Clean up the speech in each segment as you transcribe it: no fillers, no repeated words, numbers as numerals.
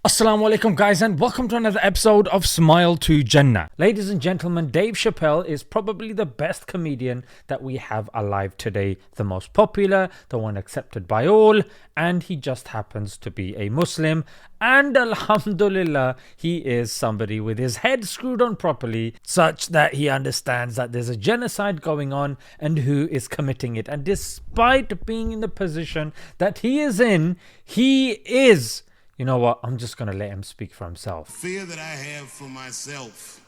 Assalamu alaikum guys, and welcome to another episode of Smile to Jannah. Ladies and gentlemen, Dave Chappelle is probably the best comedian that we have alive today. The most popular, the one accepted by all, and he just happens to be a Muslim. And alhamdulillah, he is somebody with his head screwed on properly, such that he understands that there's a genocide going on and who is committing it. And despite being in the position that he is in, he is... You know what? I'm just going to let him speak for himself. Fear that I have for myself,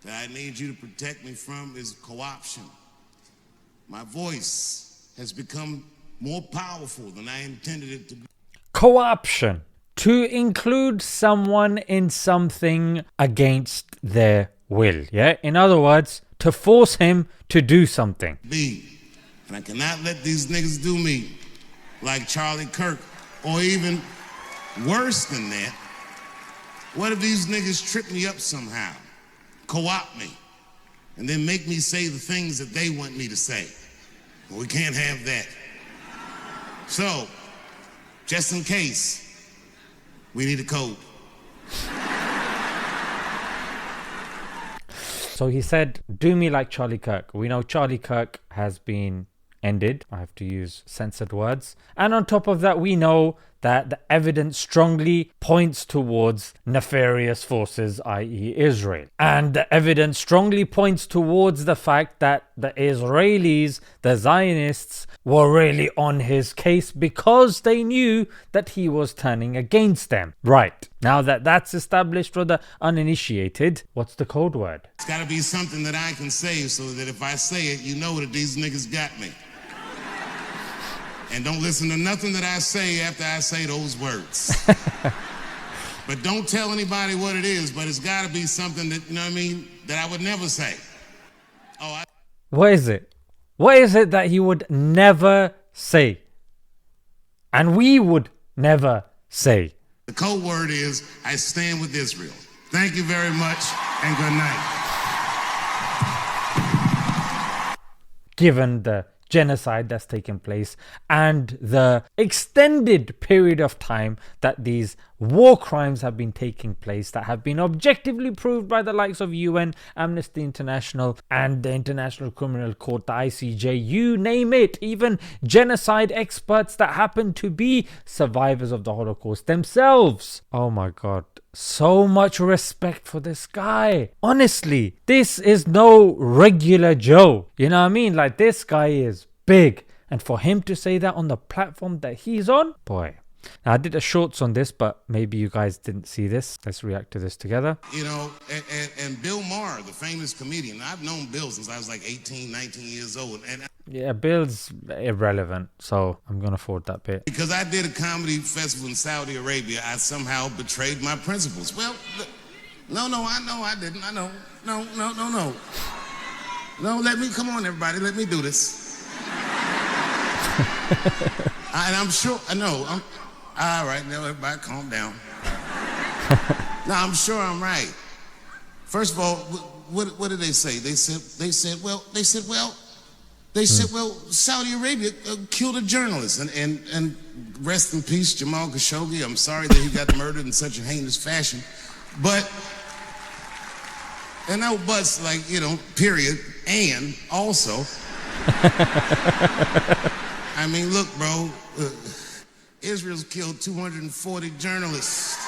that I need you to protect me from, is co-option. My voice has become more powerful than I intended it to be. Co-option. To include someone in something against their will. Yeah? In other words, to force him to do something. And I cannot let these niggas do me like Charlie Kirk, or even worse than that. What if these niggas trip me up somehow, co-opt me, and then make me say the things that they want me to say? Well, we can't have that. So, just in case, we need a code. So he said, do me like Charlie Kirk. We know Charlie Kirk has been ended. I have to use censored words. And on top of that, we know that the evidence strongly points towards nefarious forces, i.e. Israel. And the evidence strongly points towards the fact that the Israelis, the Zionists, were really on his case because they knew that he was turning against them. Right. Now that that's established for the uninitiated, what's the code word? It's got to be something that I can say so that if I say it, you know that these niggas got me. And don't listen to nothing that I say after I say those words. But don't tell anybody what it is, but it's got to be something that, you know what I mean, that I would never say. What is it? What is it that he would never say? And we would never say. The code word is, I stand with Israel. Thank you very much, and good night. Given the genocide that's taken place and the extended period of time that these war crimes have been taking place, that have been objectively proved by the likes of UN, Amnesty International, and the International Criminal Court, the ICJ, you name it, even genocide experts that happen to be survivors of the Holocaust themselves. Oh my God. So much respect for this guy. Honestly, this is no regular Joe. You know what I mean? Like, this guy is big. And for him to say that on the platform that he's on, boy. Now, I did a shorts on this, but maybe you guys didn't see this. Let's react to this together. You know, and Bill Maher, the famous comedian, I've known Bill since I was like 18, 19 years old. And yeah, Bill's irrelevant, so I'm going to forward that bit. Because I did a comedy festival in Saudi Arabia, I somehow betrayed my principles. Well, no, I know I didn't. I know. No. No, come on, everybody, let me do this. And I'm sure, all right, now everybody calm down. Now, I'm sure I'm right. First of all, what did they say? They said, well, Saudi Arabia killed a journalist, and rest in peace, Jamal Khashoggi. I'm sorry that he got murdered in such a heinous fashion, but, and no buts, like, you know, period, and also, I mean, look, bro, Israel's killed 240 journalists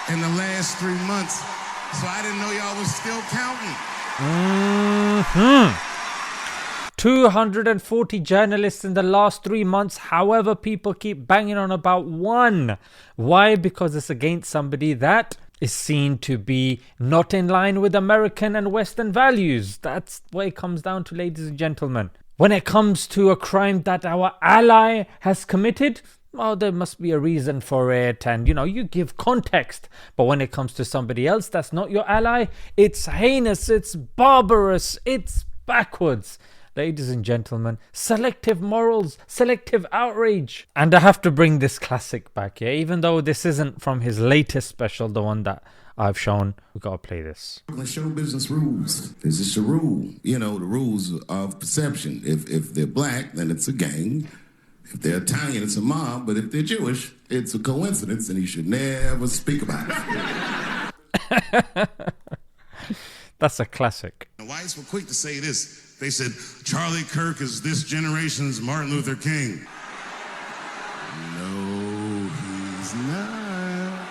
in the last 3 months, so I didn't know y'all was still counting. 240 journalists in the last 3 months. However, people keep banging on about one. Why? Because it's against somebody that is seen to be not in line with American and Western values. That's what it comes down to, ladies and gentlemen. When it comes to a crime that our ally has committed, well, there must be a reason for it, and you know, you give context. But when it comes to somebody else that's not your ally, it's heinous, it's barbarous, it's backwards. Ladies and gentlemen, selective morals, selective outrage. And I have to bring this classic back here, even though this isn't from his latest special, the one that I've shown. We gotta play this. Show business rules. It's just a rule. You know, the rules of perception. If they're black, then it's a gang. If they're Italian, it's a mob, but if they're Jewish, it's a coincidence, and you should never speak about it. That's a classic. The whites were quick to say this. They said, Charlie Kirk is this generation's Martin Luther King. No, he's not.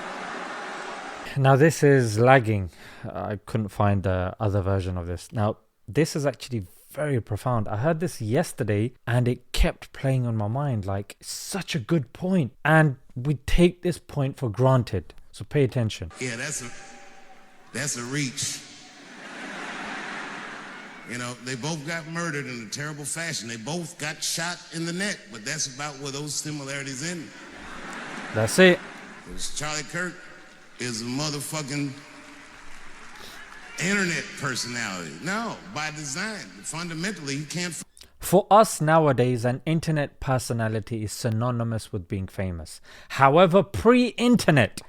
Now this is lagging. I couldn't find the other version of this. Now this is actually very profound. I heard this yesterday and it kept playing on my mind, like such a good point. And we take this point for granted. So pay attention. Yeah, that's a reach. You know, they both got murdered in a terrible fashion. They both got shot in the neck, but that's about where those similarities end. That's it. Because Charlie Kirk is a motherfucking internet personality. No, by design. Fundamentally, he can't. For us nowadays, an internet personality is synonymous with being famous. However, pre-internet,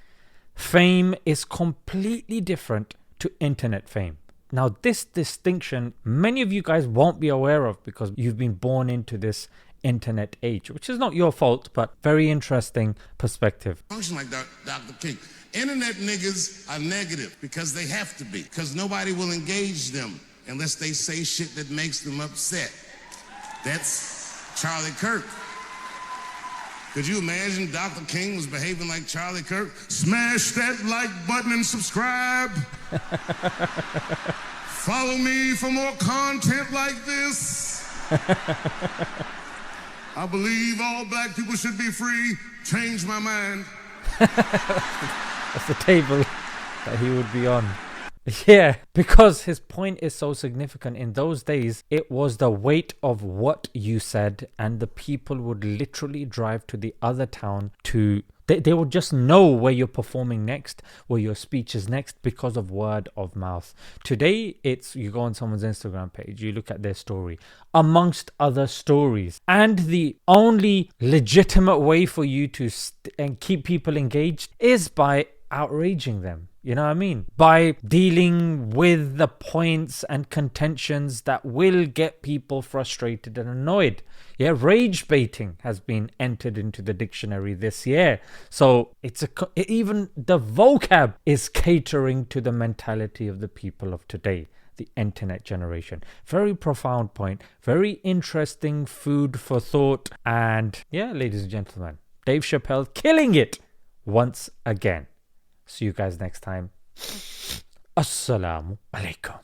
fame is completely different to internet fame. Now, this distinction, many of you guys won't be aware of because you've been born into this internet age, which is not your fault, but very interesting perspective. Function like Dr. King. Internet niggas are negative because they have to be, because nobody will engage them unless they say shit that makes them upset. That's Charlie Kirk. Could you imagine Dr. King was behaving like Charlie Kirk? Smash that like button and subscribe. Follow me for more content like this. I believe all black people should be free. Change my mind. That's the table that he would be on. Yeah, because his point is so significant. In those days, it was the weight of what you said, and the people would literally drive to the other town to... They would just know where you're performing next, where your speech is next, because of word of mouth. Today, it's you go on someone's Instagram page, you look at their story, amongst other stories. And the only legitimate way for you to and keep people engaged is by outraging them. You know what I mean? By dealing with the points and contentions that will get people frustrated and annoyed. Yeah, rage baiting has been entered into the dictionary this year. So even the vocab is catering to the mentality of the people of today, the internet generation. Very profound point, very interesting food for thought. And yeah, ladies and gentlemen, Dave Chappelle killing it once again. See you guys next time. Assalamu alaikum.